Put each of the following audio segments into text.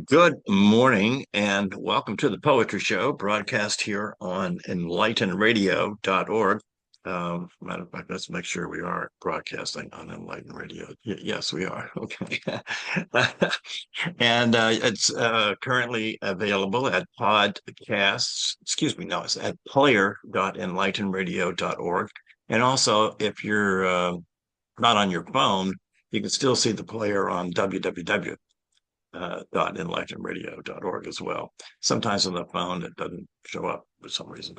Good morning and welcome to the Poetry Show, broadcast here on enlightenradio.org. Matter of fact, let's make sure we are broadcasting on Enlighten Radio. Yes, we are. Okay. And it's currently available at it's at player.enlightenradio.org. And also, if you're not on your phone, you can still see the player on www .enlightenradio.org as well. Sometimes on the phone it doesn't show up for some reason,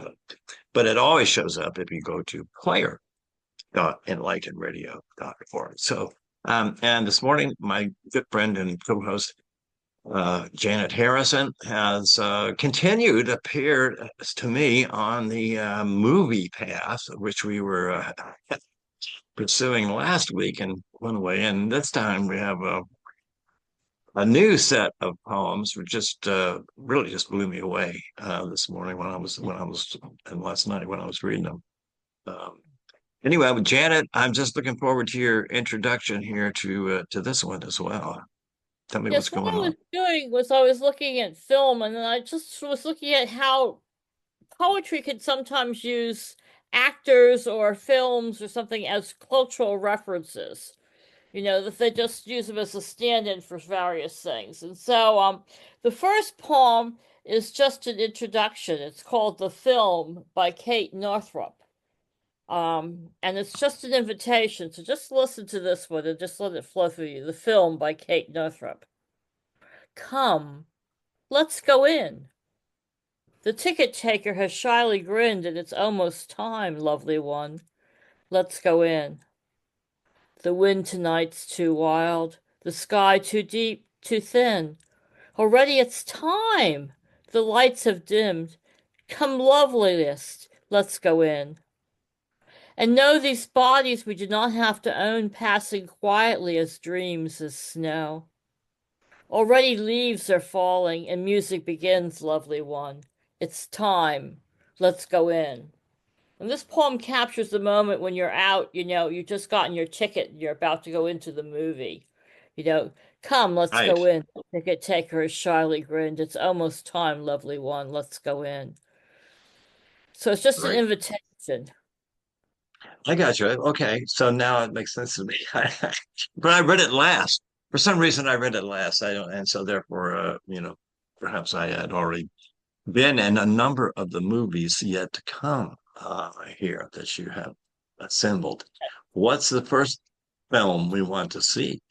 but it always shows up if you go to player.enlightenradio.org. So, and this morning, my good friend and co-host Janet Harrison has continued appeared to me on the movie path, which we were pursuing last week in one way, and this time we have a new set of poems which just really just blew me away this morning when I was and last night when I was reading them. Um, anyway, with Janet, I'm just looking forward to your introduction here to this one as well. Tell me what's Yes, what going I was on. doing was I was looking at film and then I just was looking at how poetry could sometimes use actors or films or something as cultural references. That they just use them as a stand-in for various things. And so the first poem is just an introduction. It's called The Film by Kate Northrup. And it's just an invitation. So just listen to this one and just let it flow through you. The Film by Kate Northrup. Come, let's go in. The ticket taker has shyly grinned, and it's almost time, lovely one. Let's go in. The wind tonight's too wild, the sky too deep, too thin. Already it's time. The lights have dimmed. Come, loveliest, let's go in. And know these bodies we do not have to own, passing quietly as dreams, as snow. Already leaves are falling and music begins, lovely one. It's time. Let's go in. And this poem captures the moment when you're out, you've just gotten your ticket and you're about to go into the movie. You know, come, let's Right, go in. The ticket taker is shyly grinned. It's almost time, lovely one. Let's go in. So it's just an right. invitation. I got you. Okay, so now it makes sense to me. But I read it last. For some reason, I read it last. I don't, and so therefore, perhaps I had already been in a number of the movies yet to come here that you have assembled. What's the first film we want to see?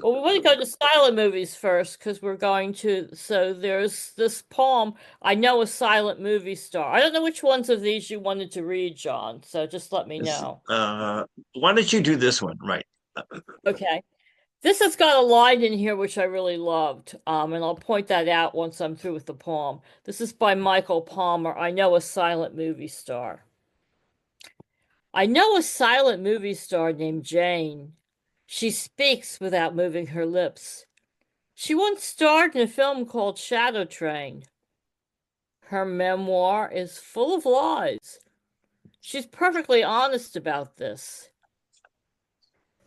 Well, we want to go to silent movies first because we're going to. So there's this poem. I know a silent movie star. I don't know which ones of these you wanted to read, John. So just let me Is, know. why don't you do this one? Right. Okay. This has got a line in here which I really loved, and I'll point that out once I'm through with the poem. This is by Michael Palmer. I know a silent movie star. I know a silent movie star named Jane. She speaks without moving her lips. She once starred in a film called Shadow Train. Her memoir is full of lies. She's perfectly honest about this.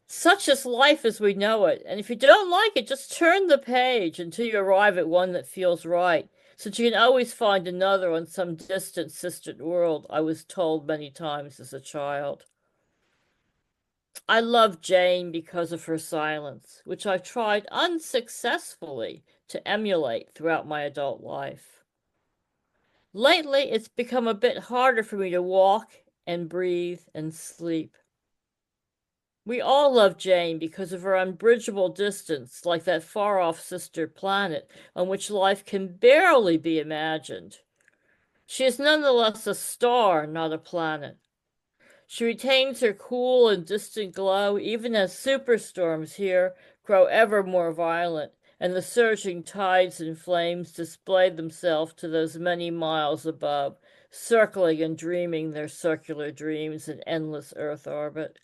Such is life as we know it, and if you don't like it, just turn the page until you arrive at one that feels right, since you can always find another on some distant sister world, I was told many times as a child. I love Jane because of her silence, which I've tried unsuccessfully to emulate throughout my adult life. Lately, it's become a bit harder for me to walk and breathe and sleep. We all love Jane because of her unbridgeable distance, like that far off sister planet on which life can barely be imagined. She is nonetheless a star, not a planet. She retains her cool and distant glow even as superstorms here grow ever more violent and the surging tides and flames display themselves to those many miles above, circling and dreaming their circular dreams in endless Earth orbit.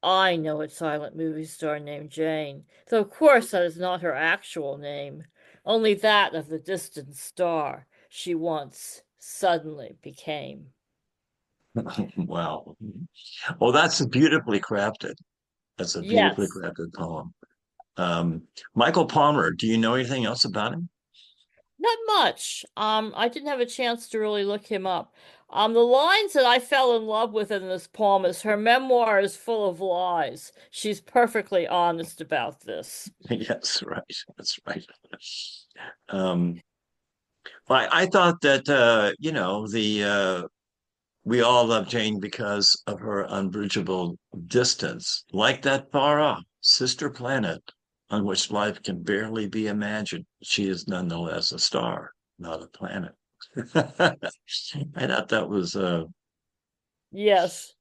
I know a silent movie star named Jane, though of course that is not her actual name, only that of the distant star she once suddenly became. Wow. Well, that's beautifully crafted. That's a beautifully Yes, crafted poem. Michael Palmer, do you know anything else about him? Not much. I didn't have a chance to really look him up. The lines that I fell in love with in this poem is her memoir is full of lies. She's perfectly honest about this. Yes, right. That's right. Um, I thought that the we all love Jane because of her unbridgeable distance, like that far off sister planet on which life can barely be imagined. She is nonetheless a star, not a planet. I thought that was Yes.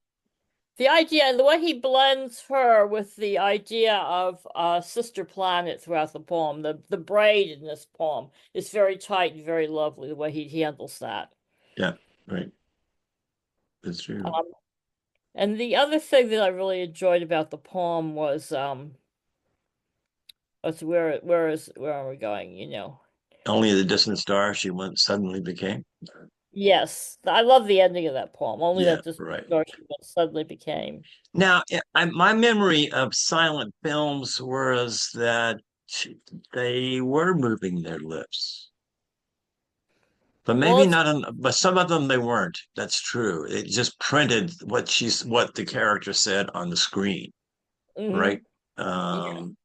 The idea, the way he blends her with the idea of a sister planet throughout the poem, the braid in this poem is very tight and very lovely, the way he handles that. yeah, right. That's true. Um, and the other thing that I really enjoyed about the poem was where are we going, you know? Only the distant star she went suddenly became. Yes, I love the ending of that poem. Only Yeah, that this right. starship suddenly became. Now, my memory of silent films was that they were moving their lips, but Well, maybe it's not on, but some of them they weren't. That's true. It just printed what the character said on the screen, right? mhm, yeah. Um,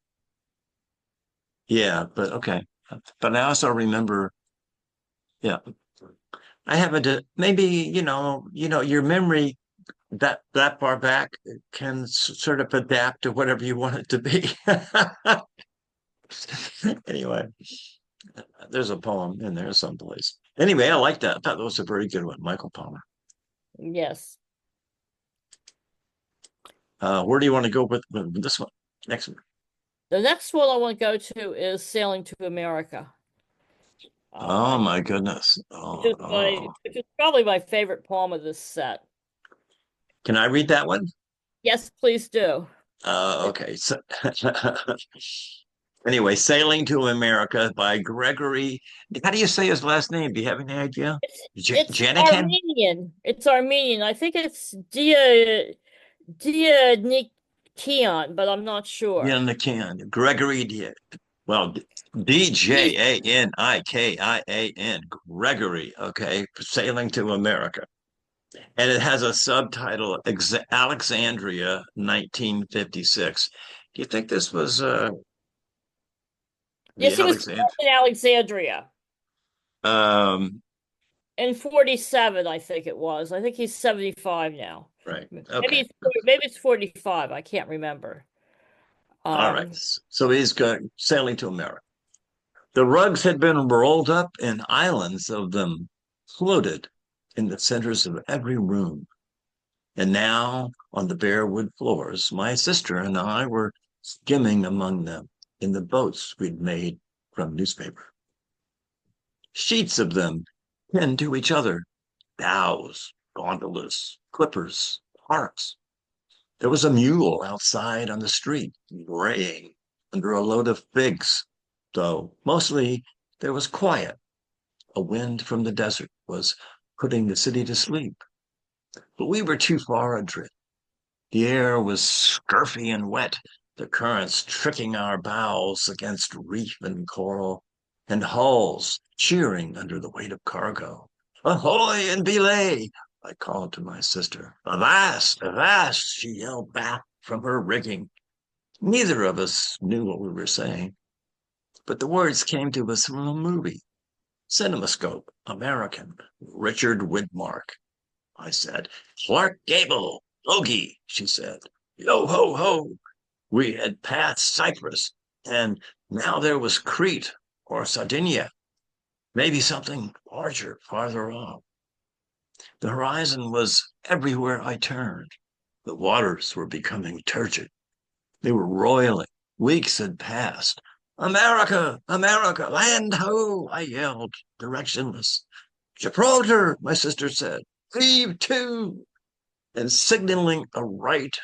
yeah, but okay. But I also remember, yeah, I have maybe, your memory that far back can sort of adapt to whatever you want it to be. Anyway, there's a poem in there someplace. Anyway, I like that. I thought that was a very good one, Michael Palmer. Yes. Where do you want to go with this one? Next one. The next one I want to go to is Sailing to America. Oh I my goodness. which is probably my favorite poem of this set. Can I read that one? Yes, please do. It, Okay. So, anyway, Sailing to America by Gregory. How do you say his last name? Do you have any idea? it's Janikin? Armenian. It's Armenian. I think it's Dianikian, but I'm not sure. Janikin. Gregory well, He's Djanikian. Gregory. Okay. Sailing to America. And it has a subtitle, Alexandria, 1956. Do you think this was the yes, he was Alexand? born in Alexandria Um, in 47, I think it was. I think he's 75 now. right. Maybe Okay. it's 45. I can't remember. All right. Um, So he's going sailing to America. The rugs had been rolled up, and islands of them floated in the centers of every room. And now, on the bare wood floors, my sister and I were skimming among them in the boats we'd made from newspaper. Sheets of them pinned to each other, bows, gondolas, clippers, harps. There was a mule outside on the street, braying under a load of figs, though mostly there was quiet. A wind from the desert was putting the city to sleep. But we were too far adrift. The air was scurfy and wet, the currents tricking our bows against reef and coral, and hulls cheering under the weight of cargo. Ahoy and belay! I called to my sister. Avast, avast! She yelled back from her rigging. Neither of us knew what we were saying, but the words came to us from a movie. Cinemascope, American, Richard Widmark. I said. Clark Gable, Logie, she said. Yo ho ho. We had passed Cyprus, and now there was Crete or Sardinia, maybe something larger farther off. The horizon was everywhere I turned. The waters were becoming turgid. They were roiling. Weeks had passed. America, America, land ho, I yelled, directionless. Gibraltar, my sister said. Heave to! And signaling a right,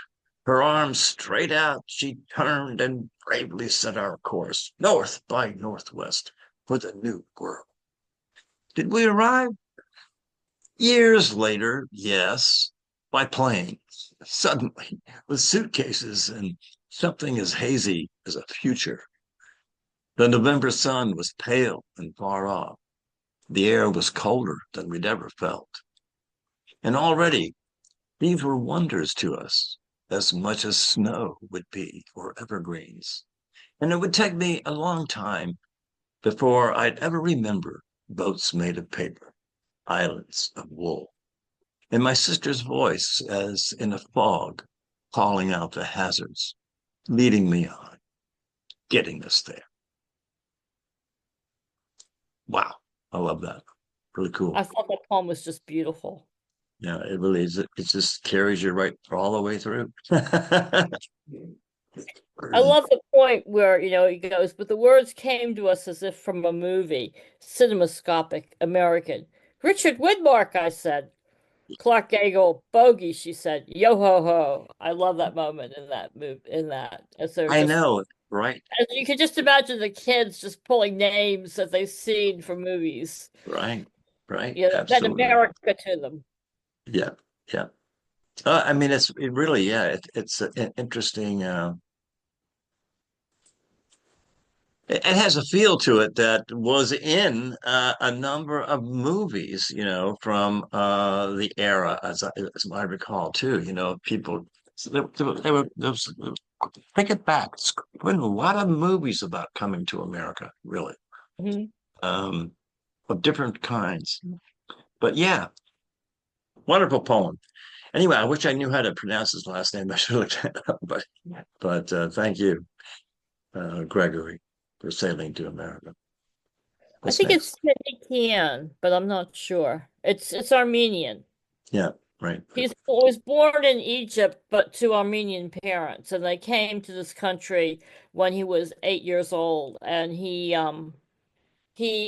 her arms straight out, she turned and bravely set our course, north by northwest, for the New World. Did we arrive? Years later, yes, by plane, suddenly, with suitcases and something as hazy as a future. The November sun was pale and far off. The air was colder than we'd ever felt. And already these were wonders to us, as much as snow would be or evergreens. And it would take me a long time before I'd ever remember boats made of paper, islands of wool, and my sister's voice as in a fog, calling out the hazards, leading me on, getting us there. Wow, I love that. Really I cool. thought that poem was just beautiful. Yeah, it really is. It just carries you right all the way through. I love the point where, he goes, but the words came to us as if from a movie, cinemascopic, American. Richard Widmark, I said. Clark Gagel, bogey, she said. Yo ho ho. I love that moment in that move in that. And so I just know, right? and you can just imagine the kids just pulling names that they've seen from movies. Right, right. That Absolutely. America to them. Yeah, yeah. I mean, it really, yeah, it's an interesting. It has a feel to it that was in a number of movies, from the era, as I recall too. People so there was, think it back. It's been a lot of movies about coming to America, really, Mhm. um, of different kinds. But yeah, wonderful poem. Anyway, I wish I knew how to pronounce his last name. I should have looked it up, but thank you, Gregory, for sailing to America. I What's think it's next? Tinikian, but I'm not sure. It's Armenian. Yeah, right. He was born in Egypt, but to Armenian parents, and they came to this country when he was 8 years old, and he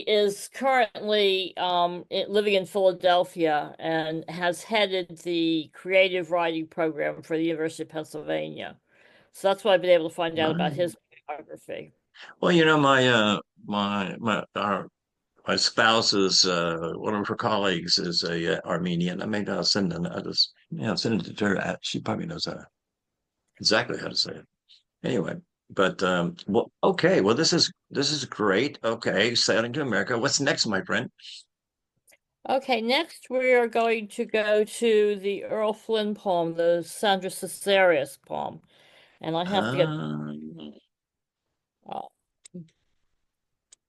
is currently living in Philadelphia and has headed the creative writing program for the University of Pennsylvania. So that's why I've been able to find out about Right. his biography. Well, my spouse's one of her colleagues is a Armenian. Maybe I'll send it. I'll just send it to her. She probably knows exactly how to say it. Anyway, but well, okay. Well, this is great. Okay, sailing to America. What's next, my friend? Okay, next we are going to go to the Errol Flynn poem, the Sandra Cisneros poem. And I have to get, Um, uh,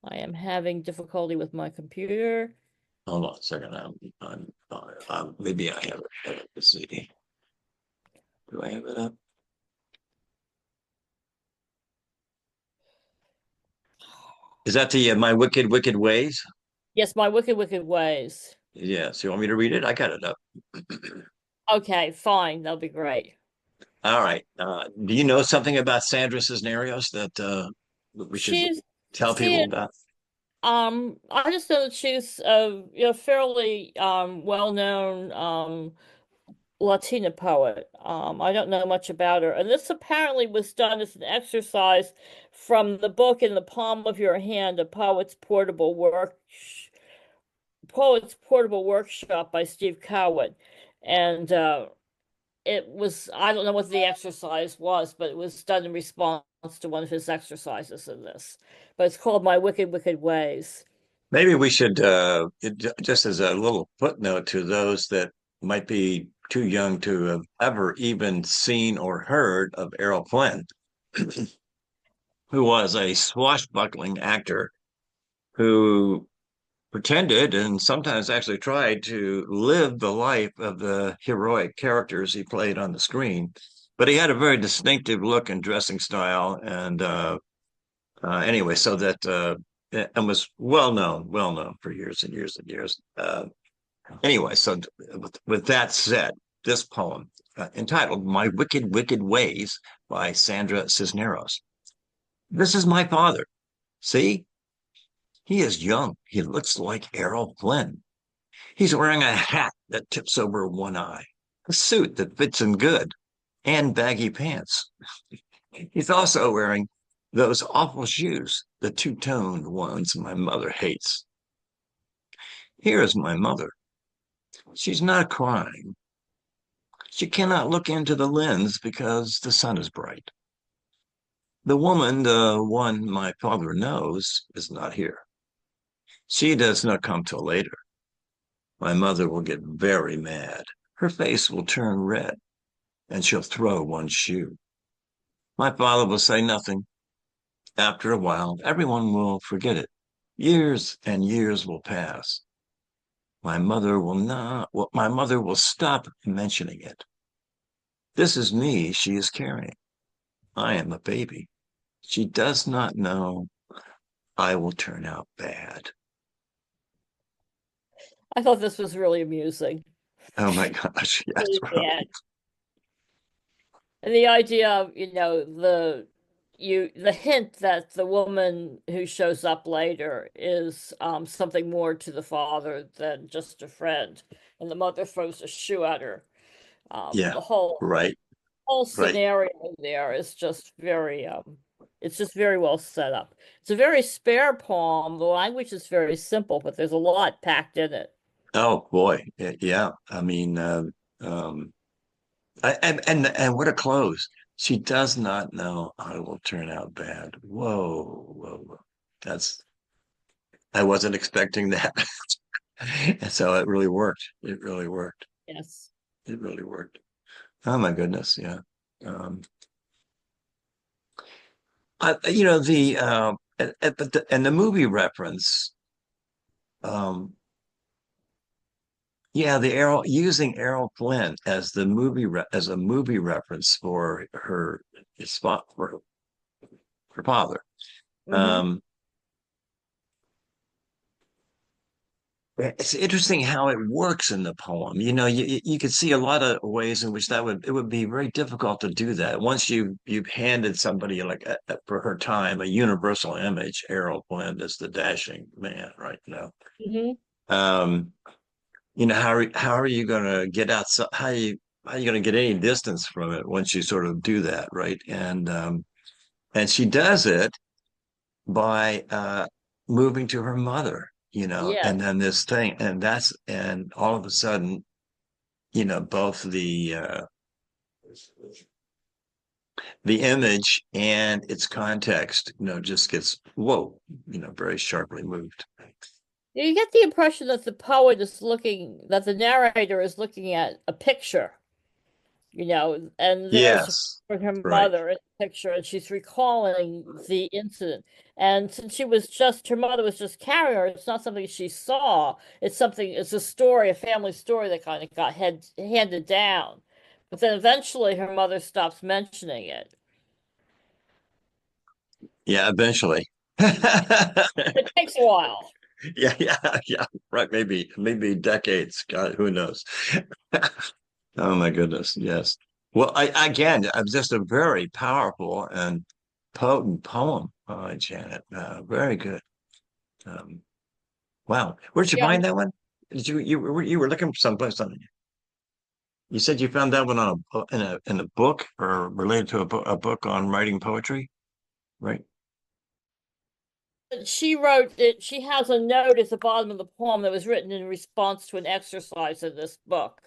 I am having difficulty with my computer. Hold on a second. Maybe I have it. Let's see. Do I have it up? Is that the My Wicked Wicked Ways? Yes, my wicked, wicked ways. Yeah. So you want me to read it? I got it up. Okay, fine. That'll be great. All right. Do you know something about Sandra Cisneros that we should She's, tell she people is, about? I just know that she's a fairly well-known Latina poet. I don't know much about her. And this apparently was done as an exercise from the book In the Palm of Your Hand, a Poet's Portable Workshop by Steve Cowan. And it was, I don't know what the exercise was, but it was done in response to one of his exercises in this. But it's called My Wicked, Wicked Ways. Maybe we should just as a little footnote to those that might be too young to have ever even seen or heard of Errol Flynn, who was a swashbuckling actor who pretended and sometimes actually tried to live the life of the heroic characters he played on the screen. But he had a very distinctive look and dressing style, and anyway, so that and was well known for years and years and years. Anyway, so with that said, this poem entitled "My Wicked Wicked Ways" by Sandra Cisneros. This is my father. See, he is young. He looks like Errol Flynn. He's wearing a hat that tips over one eye, a suit that fits him good, and baggy pants. He's also wearing those awful shoes, the two-toned ones my mother hates. Here is my mother. She's not crying. She cannot look into the lens because the sun is bright. The woman, the one my father knows, is not here. She does not come till later. My mother will get very mad. Her face will turn red, and she'll throw one shoe. My father will say nothing. After a while, everyone will forget it. Years and years will pass. My mother will stop mentioning it. This is me she is carrying. I am a baby. She does not know I will turn out bad. I thought this was really amusing. Oh my gosh, yes, Really right. bad. And the idea of, the hint that the woman who shows up later is something more to the father than just a friend. And the mother throws a shoe at her. Yeah, The whole right, whole right. scenario there is just very it's just very well set up. It's a very spare poem. The language is very simple, but there's a lot packed in it. Oh boy, yeah. I mean, um, and what a close. She does not know how it will turn out bad. Whoa, whoa, whoa. That's I wasn't expecting that. And so it really worked. It really worked. Yes. It really worked. Oh my goodness, yeah. Um, you know and the movie reference, um, yeah, the Errol using Errol Flynn as the as a movie reference for his for her father. Hmm. Um, it's interesting how it works in the poem. You know, you could see a lot of ways in which it would be very difficult to do that. Once you've handed somebody like for her time a universal image, Errol Flynn is the dashing man, right? Hmm. Um, how are you going to get outside? How are you going to get any distance from it once you sort of do that, right? And she does it by moving to her mother, Yes. and then this thing, and all of a sudden, both the image and its context, just gets whoa, very sharply moved. You get the impression that that the narrator is looking at a picture, and there's Yes, her right. mother in the picture, and she's recalling the incident. And since her mother was just carrying her, it's not something she saw. It's a story, a family story that kind of got handed down. But then eventually her mother stops mentioning it. Yeah, eventually. Yeah, It takes a while. yeah. Right. Maybe decades. God, who knows? Oh my goodness. Yes. Well, again, just a very powerful and potent poem, Janet. Very good. Um, wow. Where'd you Yeah, find that one? You were looking for someplace on it. You said you found that one on in a book or related to a book on writing poetry, right? she wrote it. She has a note at the bottom of the poem that was written in response to an exercise in this book.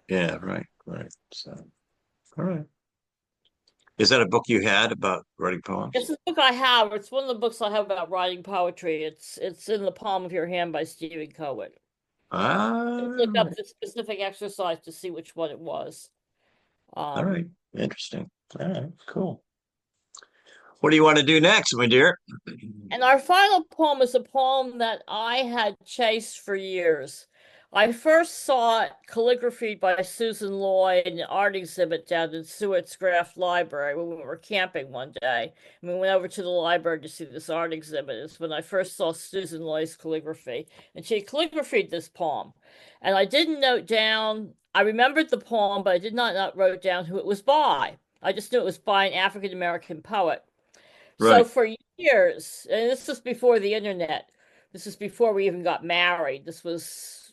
Yeah, right, right. So, all right. Is that a book you had about writing poems? It's a book I have. It's one of the books I have about writing poetry. It's in the palm of your hand by Stephen Cohen. Look Ah, up the specific exercise to see which one it was. all Um, right. Interesting. All right, cool. What do you want to do next, my dear? And our final poem is a poem that I had chased for years. I first saw it calligraphied by Susan Lloyd in an art exhibit down in Stewart's Craft Library when we were camping one day. And we went over to the library to see this art exhibit. It's when I first saw Susan Lloyd's calligraphy. And she calligraphied this poem. And I didn't note down, I remembered the poem, but I did not write down who it was by. I just knew it was by an African American poet. So Right. for years, and this was before the internet, this is before we even got married. This was,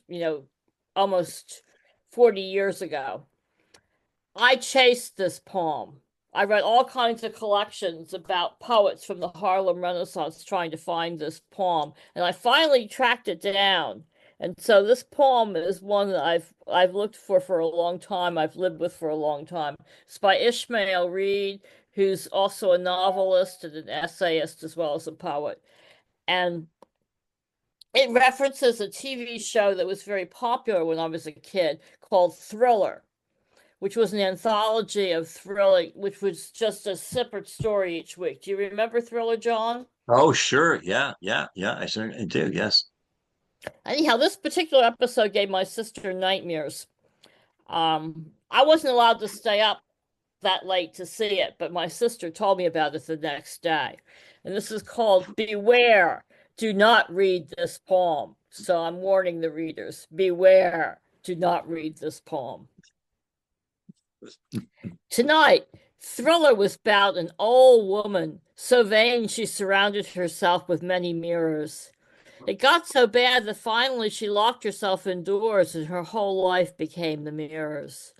almost 40 years ago. I chased this poem. I read all kinds of collections about poets from the Harlem Renaissance trying to find this poem, and I finally tracked it down. And so this poem is one that I've looked for a long time. I've lived with for a long time. It's by Ishmael Reed. who's also a novelist and an essayist as well as a poet. And it references a TV show that was very popular when I was a kid called Thriller, which was an anthology of thrilling, which was just a separate story each week. Do you remember Thriller, John? Oh, sure. Yeah, yeah, yeah. I certainly do. Yes. Anyhow, this particular episode gave my sister nightmares. I wasn't allowed to stay up that late to see it, but my sister told me about it the next day. And this is called Beware. Do not read this poem. So I'm warning the readers, beware. Do not read this poem. Tonight, Thriller was about an old woman, so vain she surrounded herself with many mirrors. It got so bad that finally she locked herself indoors and her whole life became the mirrors.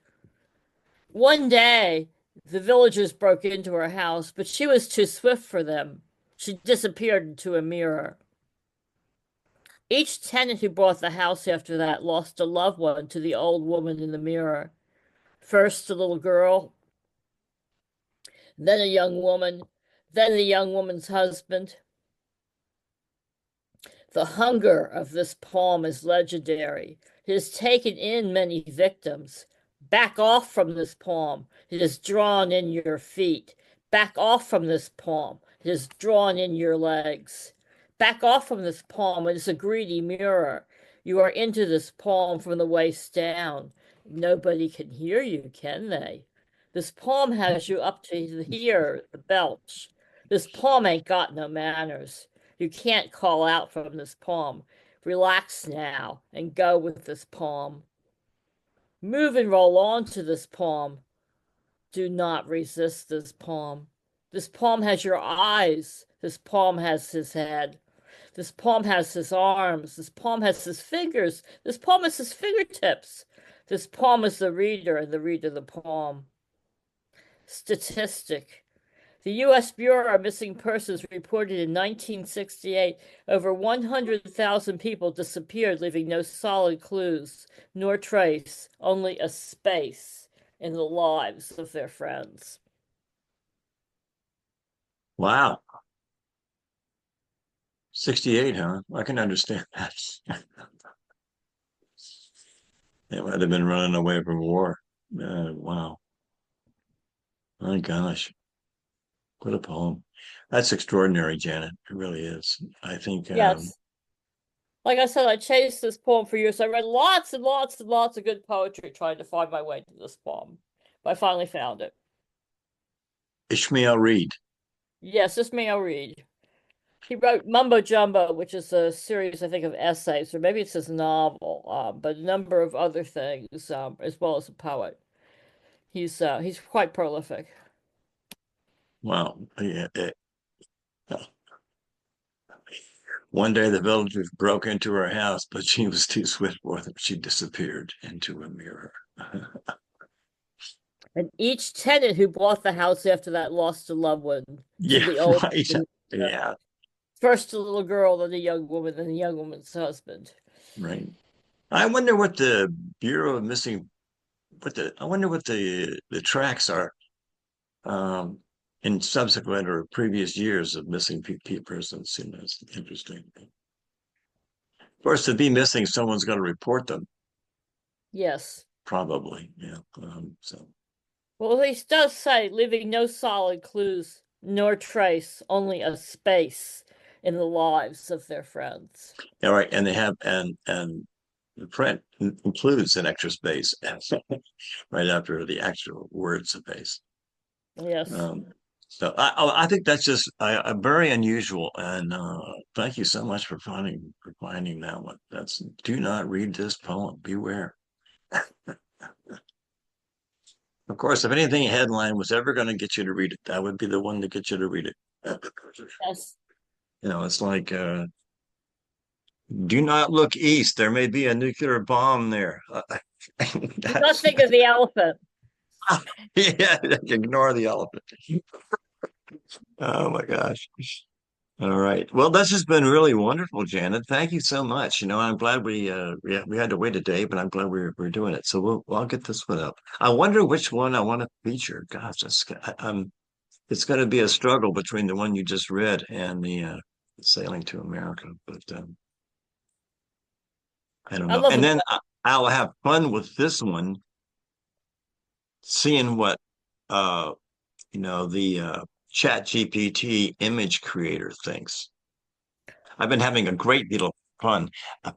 One day, the villagers broke into her house, but she was too swift for them. She disappeared into a mirror. Each tenant who bought the house after that lost a loved one to the old woman in the mirror. First, the little girl, then a young woman, then the young woman's husband. The hunger of this poem is legendary. It has taken in many victims. Back off from this poem. It has drawn in your feet. Back off from this poem. It has drawn in your legs. Back off from this poem. It is a greedy mirror. You are into this poem from the waist down. Nobody can hear you, can they? This poem has you up to here, the belch. This poem ain't got no manners. You can't call out from this poem. Relax now and go with this poem. Move and roll on to this poem. Do not resist this poem. This poem has your eyes. This poem has his head. This poem has his arms. This poem has his fingers. This poem has his fingertips. This poem is the reader and the reader the poem. Statistic. The U.S. Bureau of Missing Persons reported in 1968 over 100,000 people disappeared, leaving no solid clues nor trace, only a space in the lives of their friends. Wow. 68, huh? I can understand that. They might have been running away from war. Wow. My gosh. What a poem. That's extraordinary, Janet. It really is. I think, Yes. Like I said, I chased this poem for years. I read lots and lots and lots of good poetry trying to find my way to this poem. But I finally found it. Ishmael Reed. Yes, this may I'll read. He wrote Mumbo Jumbo, which is a series, I think, of essays, or maybe it's his novel, but a number of other things, as well as a poet. He's quite prolific. Wow. Yeah, one day the villagers broke into her house, but she was too swift for them. She disappeared into a mirror. And each tenant who bought the house after that lost a loved one to Yeah, the old right. Yeah, first the little girl, then the young woman, then the young woman's husband. right. I wonder what the Bureau of Missing, I wonder what the tracks are um, in subsequent or previous years of missing persons. You know, it's interesting. Of course, to be missing, someone's going to report them, Yes. probably. Yeah. So, Well, he does say, leaving no solid clues nor trace, only a space in the lives of their friends. all right, and they have and the print includes an extra space right after the actual word space. Yes. Um, so I think that's just very unusual, and thank you so much for finding that one. That's do not read this poem. Beware. Of course, if anything headline was ever going to get you to read it, that would be the one to get you to read it. Yes. You know, it's like do not look east. There may be a nuclear bomb there. Do not That's think of the elephant. yeah. Ignore the elephant. Oh my gosh. All right. Well, this has been really wonderful, Janet. Thank you so much. You know, I'm glad we had to wait a day, but I'm glad we're doing it. So I'll get this one up. I wonder which one I want to feature. Gosh, it's going to be a struggle between the one you just read and the Sailing to America, but I don't I know. love And the then I'll have fun with this one, seeing what uh, the Chat GPT image creator thinks. I've been having a great deal of fun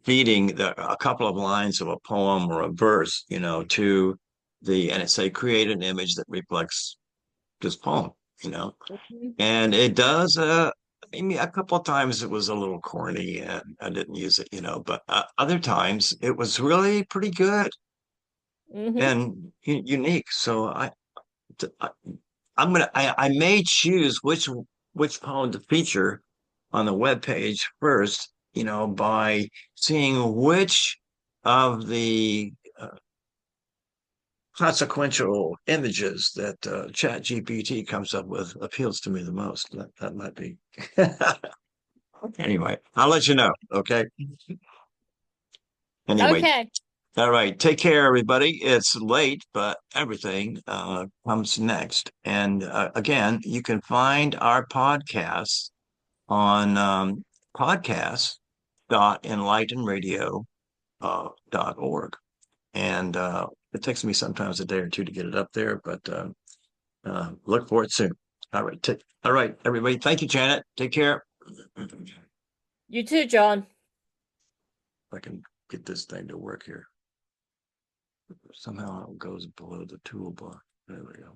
feeding a couple of lines of a poem or a verse, to and it say create an image that reflects this poem, you know, Mhm. and it does. I mean, a couple of times it was a little corny and I didn't use it, but other times it was really pretty good Mhm. and unique. So I I may choose which poem to feature on the web page first, by seeing which of the consequential images that Chat GPT comes up with appeals to me the most. That might be. Anyway, I'll let you know. Okay. Anyway, Okay. all right. Take care, everybody. It's late, but everything comes next. And again, you can find our podcasts on podcast.enlightenradio.org. And it takes me sometimes a day or two to get it up there, but look for it soon. All right. All right, everybody. Thank you, Janet. Take care. If You too, John. I can get this thing to work here. Somehow it goes below the toolbar. There we go.